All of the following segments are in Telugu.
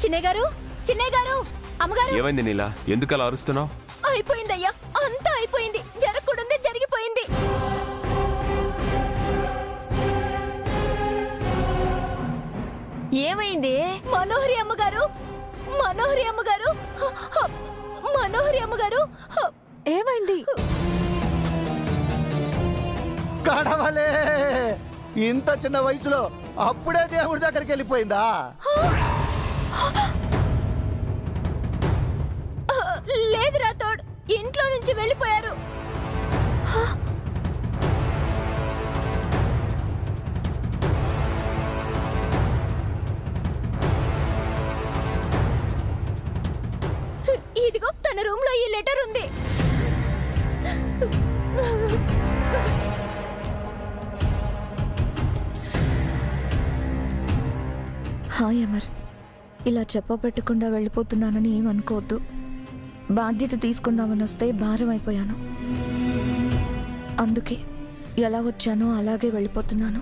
చిన్నయ్య గారు, చిన్నయ్య గారు, అమ్మగారు. ఏమైంది నీలా? ఎందుకు అలా అరుస్తున్నావు? అయిపోయిందయ్యా, అంతా అయిపోయింది. జరగకూడదే జరిగిపోయింది. ఏమైంది? మనోహరి అమ్మగారు, మనోహరి అమ్మగారు, మనోహరి అమ్మగారు. ఏమైంది? కడవలే, ఇంత చిన్న వయసులో అప్పుడే దేవుడి దగ్గరికి వెళ్ళిపోయిందా? లేదు రాథోడ్, ఇంట్లో నుంచి వెళ్ళిపోయారు. ఇదిగో తన రూమ్ లో ఈ లెటర్ ఉంది. హాయ్ అమర్, ఇలా చెప్పపెట్టకుండా వెళ్ళిపోతున్నానని ఏమనుకోవద్దు. బాధ్యత తీసుకుందామని వస్తే భారం అయిపోయాను. అందుకే ఎలా వచ్చానో అలాగే వెళ్ళిపోతున్నాను.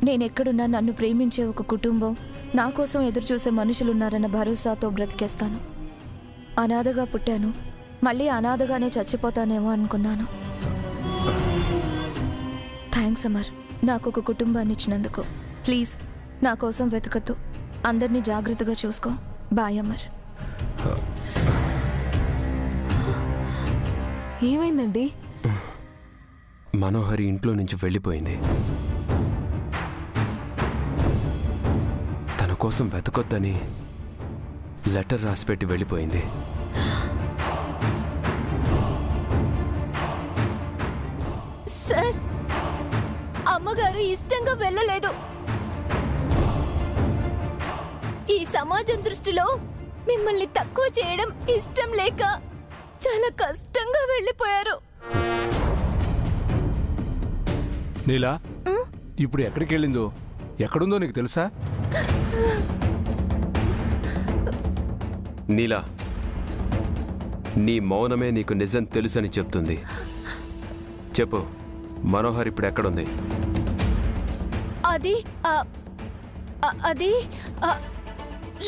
నేనెక్కడున్నా నన్ను ప్రేమించే ఒక కుటుంబం, నా కోసం ఎదురుచూసే మనుషులున్నారన్న భరోసాతో బ్రతికేస్తాను. అనాథగా పుట్టాను, మళ్ళీ అనాథగానే చచ్చిపోతానేమో అనుకున్నాను. థ్యాంక్స్ అమర్, నాకు ఒక కుటుంబాన్ని ఇచ్చినందుకు. ప్లీజ్ నా కోసం వెతకద్దు. అందరినీ జాగ్రత్తగా చూసుకో. బాయ్ అమర్. ఏమైందండి? మనోహరి ఇంట్లో నుంచి వెళ్ళిపోయింది. తన కోసం వెతకొద్దని లెటర్ రాసిపెట్టి వెళ్ళిపోయింది. సార్, అమ్మగారు ఇష్టంగా వెళ్ళలేదు. ఈ సమాజం దృష్టిలో మిమ్మల్ని తక్కువ చేయడం ఇష్టం లేక చాలా కష్టంగా వెళ్ళిపోయారు. నీలా, ఇప్పుడు ఎక్కడికి వెళ్ళిందో, ఎక్కడుందో నీకు తెలుసా? నీలా, నీ మౌనమే నీకు నిజం తెలుసని చెప్తుంది. చెప్పు, మనోహర్ ఇప్పుడు ఎక్కడుంది? అది అది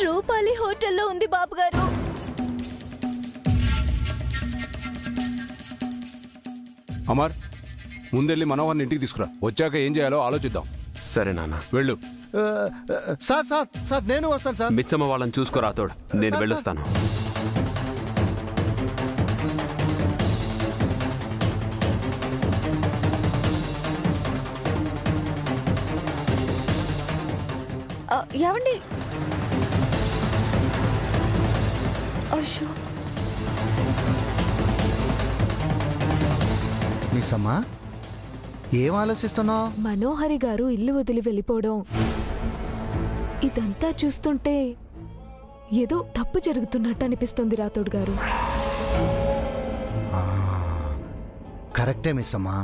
రూపాలి హోటల్లో ఉంది బాబుగారు. అమర్, ముందెళ్ళి మనోహర్ని ఇంటికి తీసుకురా. వచ్చాక ఏం చేయాలో ఆలోచిద్దాం. సరే నాన్న, వెళ్ళు. సార్ సార్ సార్, నేను వస్తాను సార్. మిస్ అమ్మ వాళ్ళని చూసుకో రాథోడ్, నేను వెళ్ళొస్తాను. ఏమండి? అయ్యో, మిస్ అమ్మా, ఏం ఆలోచిస్తున్నావు? మనోహరి గారు ఇల్లు వదిలి వెళ్ళిపోవడం, ఇదంతా చూస్తుంటే ఏదో తప్పు జరుగుతున్నట్టు అనిపిస్తుంది రాథోడ్ గారు. కరెక్టే మిస్ అమ్మా.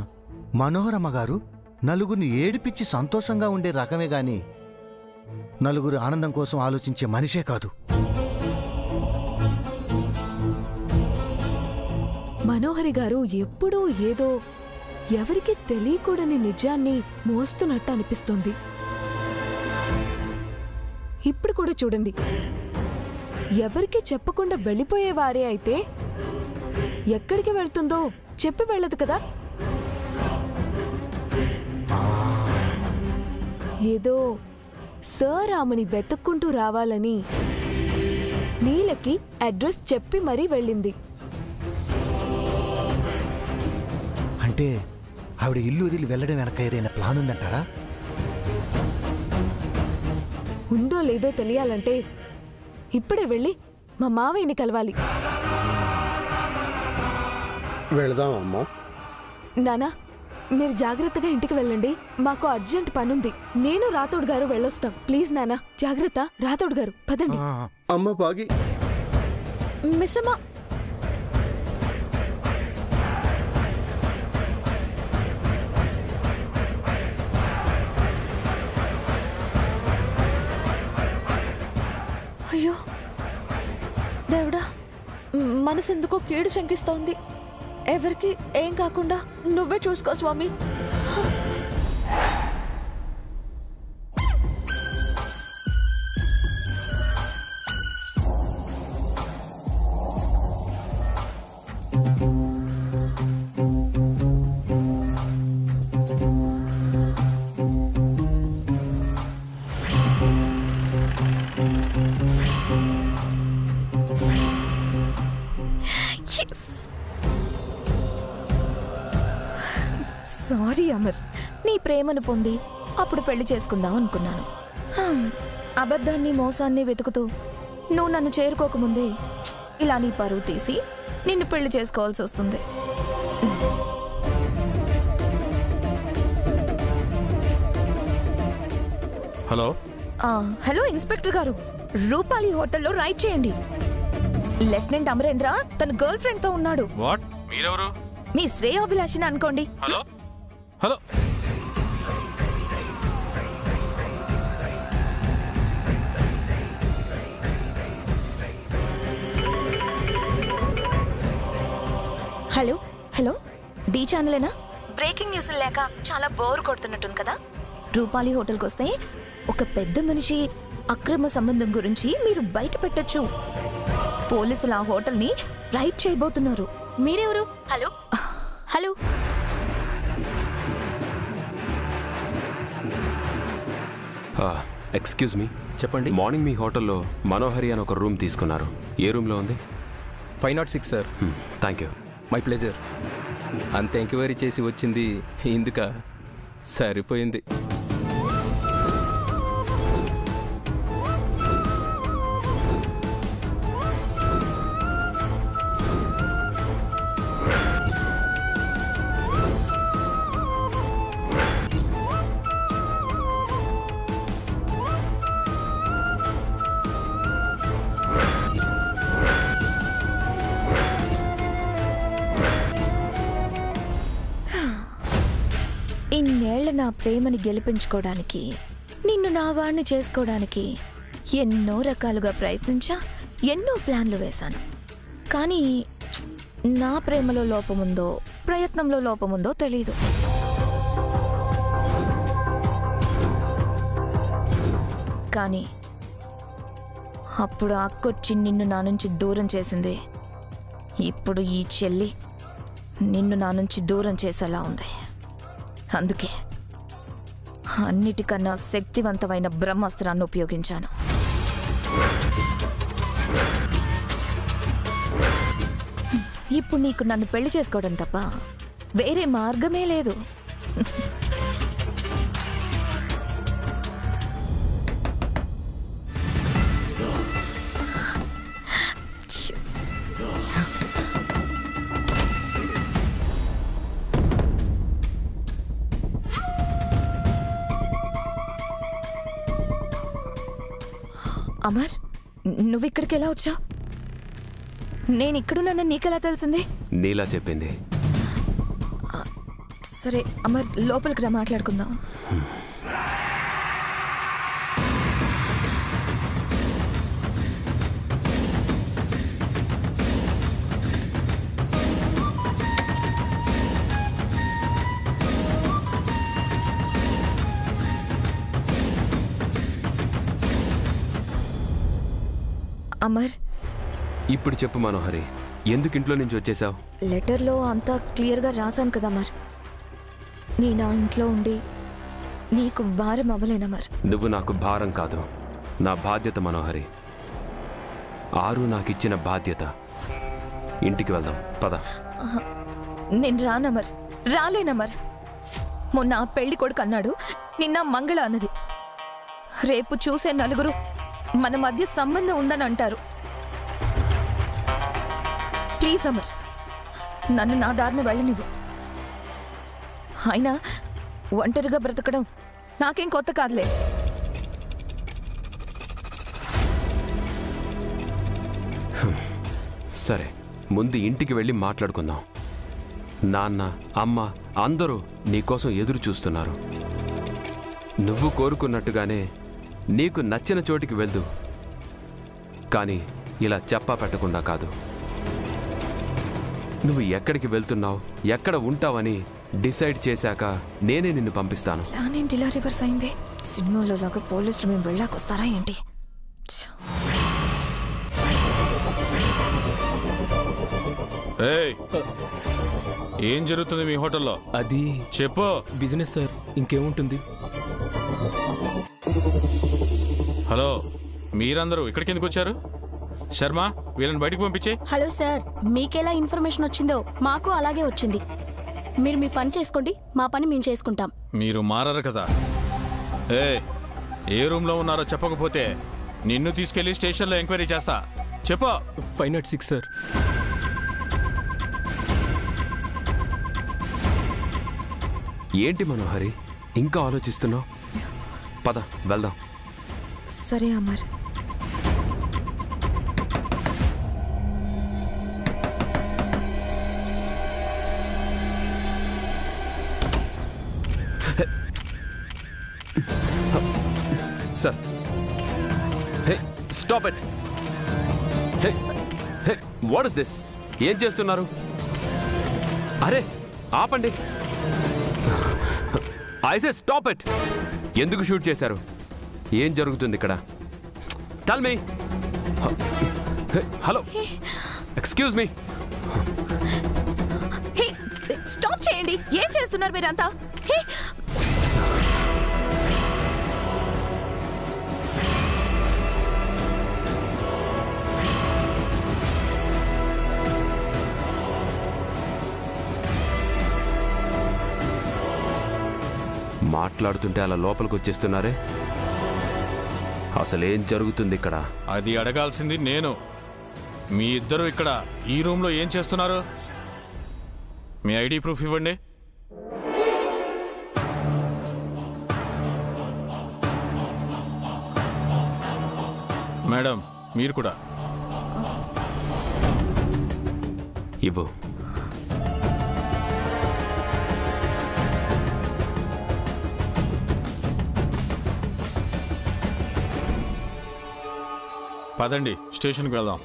మనోహరమ్మ గారు నలుగురిని ఏడిపించి సంతోషంగా ఉండే రకమే గాని నలుగురు ఆనందం కోసం ఆలోచించే మనిషే కాదు. మనోహరి గారు ఎప్పుడూ ఏదో ఎవరికి తెలియకూడని నిజాన్ని మోస్తున్నట్టు అనిపిస్తుంది. ఇప్పుడు కూడా చూడండి, ఎవరికి చెప్పకుండా వెళ్ళిపోయేవారే అయితే ఎక్కడికి వెళ్తుందో చెప్పి వెళ్ళదు కదా. ఏదో సార్ ఆమెని వెతుక్కుంటూ రావాలని నీలకి అడ్రస్ చెప్పి మరీ వెళ్ళింది. అంటే ఆవిడ ఇల్లు వదిలి వెళ్ళడం వెనక ఏదైనా ప్లాన్ ఉందంటారా? ఉందో లేదో తెలియాలంటే ఇప్పుడే వెళ్ళి మా మావయ్యని కలవాలి. వెళదామమ్మా. నానా, మీరు జాగ్రత్తగా ఇంటికి వెళ్ళండి. మాకు అర్జెంట్ పనుంది. నేను రాథోడ్ గారు వెళ్ళొస్తాం. ప్లీజ్ నానా, జాగ్రత్త. రాథోడ్ గారు పదండి. అమ్మ బాగి. మిస్ అమ్మ, అయ్యో దేవుడా, మనసెందుకో కీడు శంకిస్తోంది. ఎవరికి ఏం కాకుండా నువ్వే చూసుకో స్వామి. సారీ అమర్, నీ ప్రేమను పొంది అప్పుడు పెళ్లి చేసుకుందాం అనుకున్నాను. అబద్ధాన్ని మోసాన్ని వెతుకుతూ నువ్వు నన్ను చేరుకోకముందే ఇలా నీ పరువు తీసి నిన్ను పెళ్లి చేసుకోవాల్సి వస్తుంది. హలో హలో ఇన్స్పెక్టర్ గారు, రూపాలి హోటల్లో రైడ్ చేయండి. లెఫ్టినెంట్ అమరేంద్ర తన గర్ల్ ఫ్రెండ్ తో ఉన్నాడు. వాట్? మీరెవరు? మీ శ్రేయాభిలాషిని అనుకోండి. హలో హలో హలో హలో, డి ఛానలేనా? బ్రేకింగ్ న్యూస్ లేక చాలా బోర్ కొడుతున్నట్టుంది కదా. రూపాలి హోటల్కి వస్తే ఒక పెద్ద మనిషి అక్రమ సంబంధం గురించి మీరు బయట పెట్టచ్చు. పోలీసులు ఆ హోటల్ని రైడ్ చేయబోతున్నారు. మీరెవరు? హలో హలో ఎక్స్క్యూజ్ మీ, చెప్పండి. మార్నింగ్ మీ హోటల్లో మనోహరి అని ఒక రూమ్ తీసుకున్నారు. ఏ రూమ్లో ఉంది? 506 sir. Thank you. My pleasure. అంత ఎంక్వైరీ చేసి వచ్చింది ఇందుక? సరిపోయింది. ఇన్నేళ్ల నా ప్రేమని గెలిపించుకోవడానికి, నిన్ను నా వాడిని చేసుకోవడానికి ఎన్నో రకాలుగా ప్రయత్నించా, ఎన్నో ప్లాన్లు వేశాను. కానీ నా ప్రేమలో లోపముందో ప్రయత్నంలో లోపముందో తెలీదు. కానీ అప్పుడు అక్కొచ్చి నిన్ను నా నుంచి దూరం చేసింది. ఇప్పుడు ఈ చెల్లి నిన్ను నా నుంచి దూరం చేసేలా ఉంది. అందుకే అన్నిటికన్నా శక్తివంతమైన బ్రహ్మాస్త్రాన్ని ఉపయోగించాను. ఇప్పుడు నీకు నన్ను పెళ్లి చేసుకోవడం తప్ప వేరే మార్గమే లేదు. అమర్, నువ్విక్కడికి ఎలా వచ్చావు? నేను ఇక్కడున్నానని నీకెలా తెలిసింది? నీలా చెప్పింది. సరే అమర్, లోపలికి రా, మాట్లాడుకుందాం. అమర్, ఇప్పుడు చెప్పు మనోహరి, ఎందుకు ఇంట్లో నుంచి వచ్చేసావు? లెటర్లో అంతా క్లియర్గా రాశాను కదా అమర్. నీ నా ఇంట్లో ఉండి నీకు భారం అవ్వలేనమర్. నువ్వు నాకు భారం కాదు, నా బాధ్యత మనోహరి. ఆరు నాకిచ్చిన బాధ్యత. ఇంటికి వెళ్దాం, పద. నేను రానమర్, రాలేనమర్. మొన్న ఆ పెళ్లి కొడుకు అన్నాడు, నిన్న మంగళ అన్నది. రేపు చూసే నలుగురు మన మధ్య సంబంధం ఉందని అంటారు. ప్లీజ్ అమర్, నన్ను నా దారిని వెళ్ళనివ్వు. అయినా ఒంటరిగా బ్రతకడం నాకేం కొత్త కాదులే. సరే, ముందు ఇంటికి వెళ్ళి మాట్లాడుకుందాం. నాన్న, అమ్మ అందరూ నీకోసం ఎదురు చూస్తున్నారు. నువ్వు కోరుకున్నట్టుగానే నీకు నచ్చిన చోటికి వెళ్దు, కానీ ఇలా చెప్పా పెట్టకుండా కాదు. నువ్వు ఎక్కడికి వెళ్తున్నావు, ఎక్కడ ఉంటావని డిసైడ్ చేశాక నేనే నిన్ను పంపిస్తాను. ప్లాన్ ఇలా రివర్స్ అయింది. సినిమాలో లాగా పోలీసులు మేము వెళ్ళాకొస్తారా ఏంటి? ఏం జరుగుతుంది మీ హోటల్లో? అది చెప్పు. బిజినెస్ సార్, ఇంకేముంటుంది? హలో, మీరందరూ ఇక్కడికి ఎందుకు వచ్చారు? శర్మ, వీళ్ళని బయటికి పంపించే. హలో సార్, మీకెలా ఇన్ఫర్మేషన్ వచ్చిందో మాకు అలాగే వచ్చింది. మీరు మీ పని చేసుకోండి, మా పని మేము చేసుకుంటాం. మీరు మారరు కదా. ఏ రూమ్లో ఉన్నారో చెప్పకపోతే నిన్ను తీసుకెళ్లి స్టేషన్లో ఎంక్వైరీ చేస్తా. చెప్పు. 506 సార్. ఏంటి మనోహరి, ఇంకా ఆలోచిస్తున్నావు? పద వెళ్దాం. సరే Amar. Sir, hey stop it. Hey hey what is this? ఏం చేస్తున్నారు? అరే ఆపండి. I say stop it. ఎందుకు షూట్ చేశారు? ఏం జరుగుతుంది ఇక్కడ? Tell me. Hello, excuse me. Stop చేయండి. ఏం చేస్తున్నారు మీరంతా? మాట్లాడుతుంటే అలా లోపలికి వచ్చేస్తున్నారే. అసలేం జరుగుతుంది ఇక్కడ? అది అడగాల్సింది నేను. మీ ఇద్దరు ఇక్కడ ఈ రూమ్లో ఏం చేస్తున్నారు? మీ ఐడి ప్రూఫ్ ఇవ్వండి. మేడం, మీరు కూడా ఇవ్వు. పదండి, స్టేషన్కి వెళ్దాం.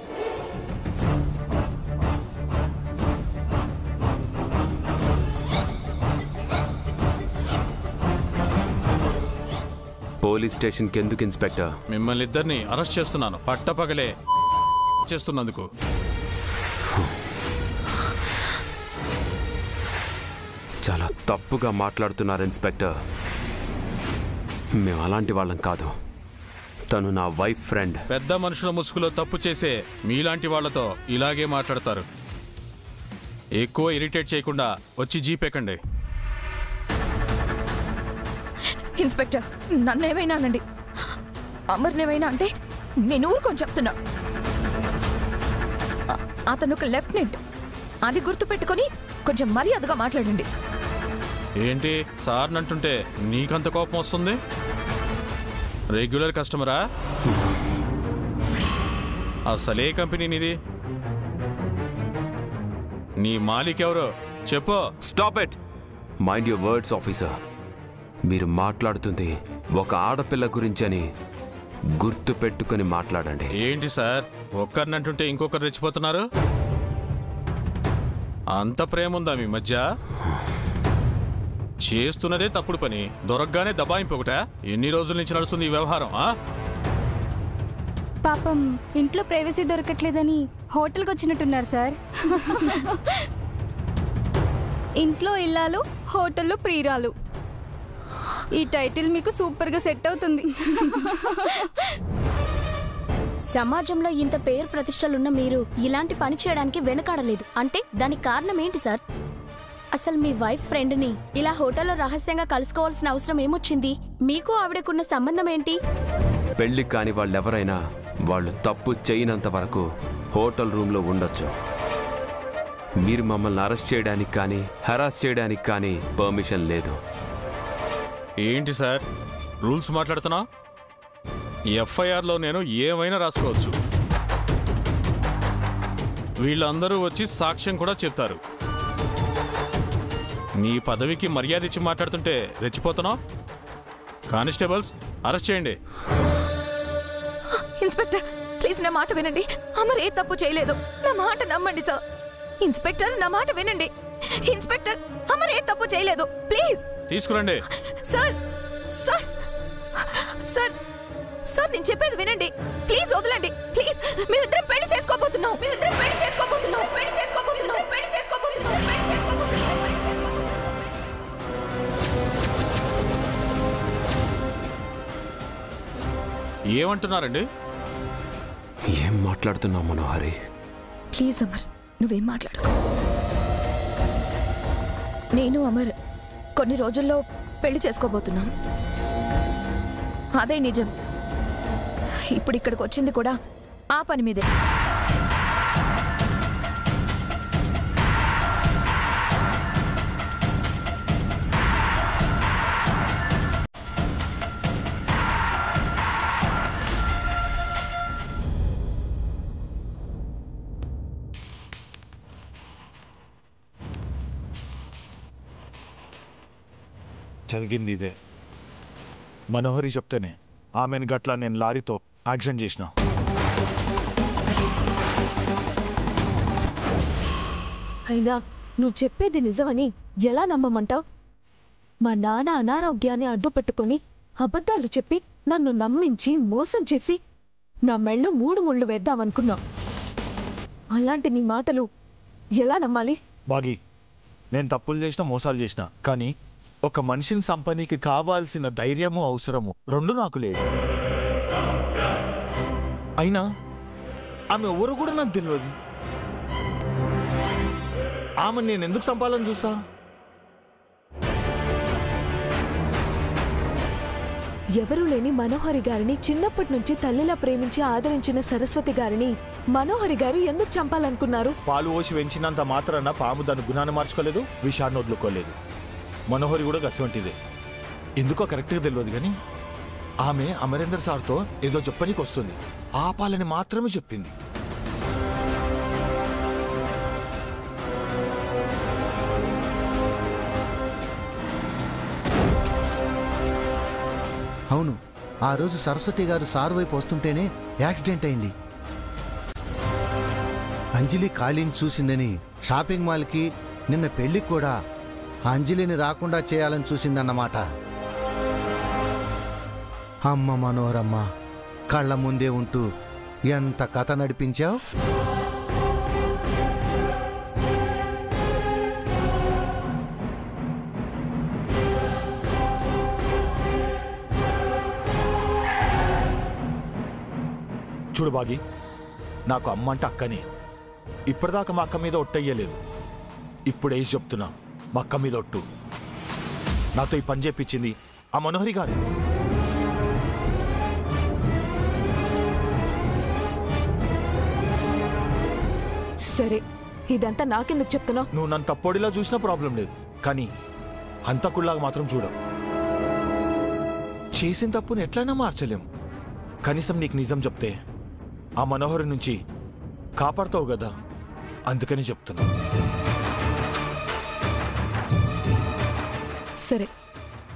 పోలీస్ స్టేషన్కి ఎందుకు ఇన్స్పెక్టర్? మిమ్మల్ని ఇద్దరిని అరెస్ట్ చేస్తున్నాను, పట్టపగలే చేస్తున్నందుకు. చాలా తప్పుగా మాట్లాడుతున్నారు ఇన్స్పెక్టర్. మేము అలాంటి వాళ్ళం కాదు. తను నా వైఫ్ ఫ్రెండ్. పెద్ద మనుషుల ముసుగులో తప్పు చేసే మీలాంటి వాళ్లతో ఇలాగే మాట్లాడతారు. ఎక్కువ ఇరిటేట్ చేయకుండా వచ్చి జీప్ ఎక్కండి. ఇన్స్పెక్టర్, నన్నేమైనా అనండి, అమర్నేమైనా అంటే నేను ఊరుకొని చెప్తున్నా. అతను ఒక లెఫ్టినెంట్, అది గుర్తు పెట్టుకొని కొంచెం మర్యాదగా మాట్లాడండి. ఏంటి సార్ అంటుంటే నీకంత కోపం వస్తుంది? రెగ్యులర్ కస్టమరా? అసలే కంపెనీ నీది? నీ మాలిక్ ఎవరో చెప్పు. Stop it. Mind your words officer. మీరు మాట్లాడుతుంది ఒక ఆడపిల్ల గురించి అని గుర్తు పెట్టుకుని మాట్లాడండి. ఏంటి సార్, ఒక్కరినంటుంటే ఇంకొకరు రెచ్చిపోతున్నారు? అంత ప్రేమ ఉందా మీ మధ్య? చేస్తున్నదే తప్పుడు పని, దొరకగానే దబాయింపు ఒకట. ఎన్ని రోజుల నుంచి నడుస్తుంది ఈ వ్యవహారం? పాపం ఇంట్లో ప్రైవసీ దొరకట్లేదని హోటల్కి వచ్చినట్టున్నారు సార్. ఇంట్లో ఇల్లాలు, హోటల్లో ప్రియురాలు. ఈ టైటిల్ మీకు సూపర్గా సెట్ అవుతుంది. సమాజంలో ఇంత పేరు ప్రతిష్టలున్న మీరు ఇలాంటి పని చేయడానికి వెనుకాడలేదు అంటే దానికి కారణం ఏంటి సార్? అసలు మీ వైఫ్ ఫ్రెండ్ని ఇలా హోటల్లో రహస్యంగా కలుసుకోవాల్సిన అవసరం ఏమొచ్చింది? మీకు ఆవిడకున్న సంబంధం ఏంటి? పెళ్లి కాని వాళ్ళెవరైనా వాళ్ళు తప్పు చేయనంత వరకు హోటల్ రూమ్లో ఉండొచ్చు. మీరు మమ్మల్ని అరెస్ట్ చేయడానికి కానీ హెరాస్ చేయడానికి కానీ పర్మిషన్ లేదు. ఏంటి సార్ రూల్స్ మాట్లాడుతున్నా? ఎఫ్ఐఆర్లో నేను ఏమైనా రాసుకోవచ్చు. వీళ్ళందరూ వచ్చి సాక్ష్యం కూడా చెప్తారు. నీ పదవికి మర్యాద ఇచ్చి మాట్లాడుతుంటే రెచ్చిపోతున్నావు? కానిస్టేబుల్స్, అరెస్ట్ చేయండి. ఇన్స్పెక్టర్, ప్లీజ్ నా మాట వినండి. అమర్ ఏ తప్పు చేయలేదు. నా మాట నమ్మండి సార్. ఇన్స్పెక్టర్, నా మాట వినండి. ఇన్స్పెక్టర్, అమర్ ఏ తప్పు చేయలేదు. ప్లీజ్ తీసుకురండి. సార్ సార్ సార్ సార్ నేను చెప్పేది వినండి. ప్లీజ్ వదలండి. ప్లీజ్, మేమిద్దరం పెళ్లి చేసుకోబోతున్నాం. మేమిద్దరం పెళ్లి చేసుకోబోతున్నాం. పెళ్లి చేసుకోబోతున్నాం. పెళ్లి చేసుకోబోతున్నాం. పెళ్లి చేసుకోబోతున్నాం. ఏమంటున్నారండి? ఏం మాట్లాడుతున్నావు మనోహరి? ప్లీజ్ అమర్, నువ్వేం మాట్లాడుకో. నేను అమర్ కొన్ని రోజుల్లో పెళ్లి చేసుకోబోతున్నాం. అదే నిజం. ఇప్పుడు ఇక్కడికి వచ్చింది కూడా ఆ పని మీదే. జరిగింది ఇదే. మనోహరి చెప్తేనే ఆమెను గట్ల నేను లారీతో యాక్సిడెంట్ చేసిన. అయినా నువ్వు చెప్పేది నిజమని ఎలా నమ్మమంటావు? మా నాన్న అనారోగ్యాన్ని అడ్డు పెట్టుకొని అబద్ధాలు చెప్పి నన్ను నమ్మించి మోసం చేసి నా మెళ్ళు 3 ముళ్ళు వేద్దామనుకున్నావు. అలాంటి నీ మాటలు ఎలా నమ్మాలి? బాగి, నేను తప్పులు చేసిన, మోసాలు చేసిన, కానీ ఒక మనిషిని సంపనీకి కావాల్సిన ధైర్యము అవసరము 2 నాకు లేదు. అయినా ఆమె ఎవరు కూడా నాకు తెలియదు. ఆమె నేను ఎందుకు సంపాలని చూస్తా? ఎవరూ లేని మనోహరి గారిని చిన్నప్పటి నుంచి తల్లిలా ప్రేమించి ఆదరించిన సరస్వతి గారిని మనోహరి గారు ఎందుకు చంపాలనుకున్నారు? పాలు ఓసి వెంచినంత మాత్రాన పాము దాని గుణాన్ని మార్చుకోలేదు, విషాన్ని వదులుకోలేదు. మనోహరి కూడా గసవంటిదే. ఎందుకో కరెక్ట్గా తెలియదు, కానీ ఆమె అమరేందర్ సార్తో ఏదో చెప్పనీకి వస్తుంది, ఆపాలని మాత్రమే చెప్పింది. అవును, ఆ రోజు సరస్వతి గారు సారు వైపు వస్తుంటేనే యాక్సిడెంట్ అయింది. అంజలి ఖాళీని చూసిందని షాపింగ్ మాల్కి, నిన్న పెళ్లికి కూడా అంజలిని రాకుండా చేయాలని చూసిందన్నమాట. అమ్మ మనోహరమ్మ, కళ్ళ ముందే ఉంటూ ఎంత కథ నడిపించావు. చూడు బాగి, నాకు అమ్మ అంటే అక్కనే. ఇప్పటిదాకా మా అక్క మీద ఒట్టయ్యలేదు. ఇప్పుడు ఏసి చెప్తున్నా, మా అక్క మీద ఒట్టు. నాతో ఈ పని చేపించింది ఆ మనోహరి గారు. సరే, ఇదంతా నాకెందుకు చెప్తున్నావు? నువ్వు నన్ను తప్పొడిలా చూసినా ప్రాబ్లం లేదు, కానీ హంతకుల్లాగా మాత్రం చూడవు. చేసిన తప్పుని ఎట్లయినా మార్చలేం. కనీసం నీకు నిజం చెప్తే ఆ మనోహరి నుంచి కాపాడుతావు కదా, అందుకని చెప్తున్నా. సరే,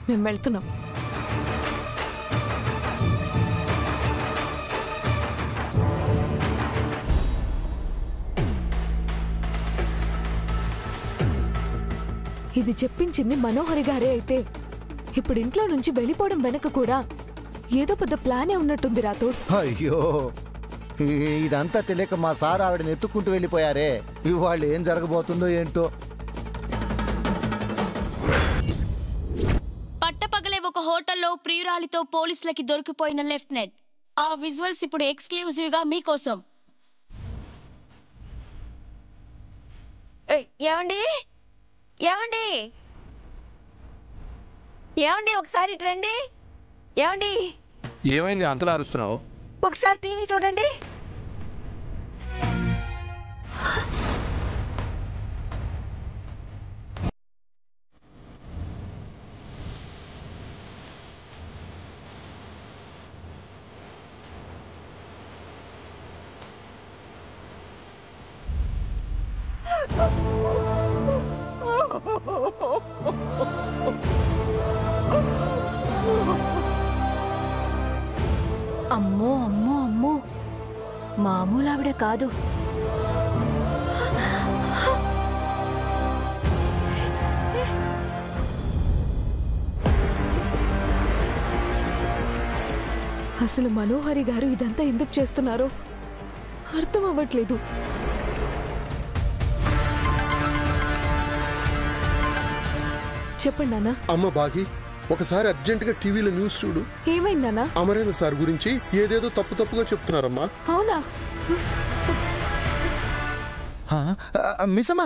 మేము వెళ్తున్నాం. ఇది చెప్పించింది మనోహరి గారే అయితే ఇప్పుడు ఇంట్లో నుంచి వెళ్ళిపోవడం వెనక కూడా ఏదో పెద్ద ప్లానే ఉన్నట్టుంది రాథోడ్. అయ్యో, ఇదంతా తెలియక మా సార్ ఆవిడని ఎత్తుక్కుంటూ వెళ్ళిపోయారే. ఇవాళ ఏం జరగబోతుందో ఏంటో. పట్టపగలే ఒక హోటల్లో ప్రియురాలితో పోలీసులకి దొరికిపోయిన లెఫ్టినెంట్. ఆ విజువల్స్ ఇప్పుడు ఎక్స్క్లూజివ్ గా మీకోసం. ఏమండి ఏమండి ఏమండి ఒకసారి రండి. ఏమండి, ఏమైంది అంతలా అరుస్తున్నావు? ఒకసారి టీవీ చూడండి. అమ్మో అమ్మో అమ్మో, మామూలు ఆవిడ కాదు. అసలు మనోహరి గారు ఇదంతా ఎందుకు చేస్తున్నారో అర్థం అవ్వట్లేదు. చెప్పండి నాన్న. అమ్మ బాగి, ఒకసారి అర్జెంటుగా టీవీలో న్యూస్ చూడు. ఏమైందన్నా? అమరేంద్ర సార్ గురించి ఏదేదో తప్పుగా చెప్తున్నారమ్మా. అవునా? మిస్ అమ్మా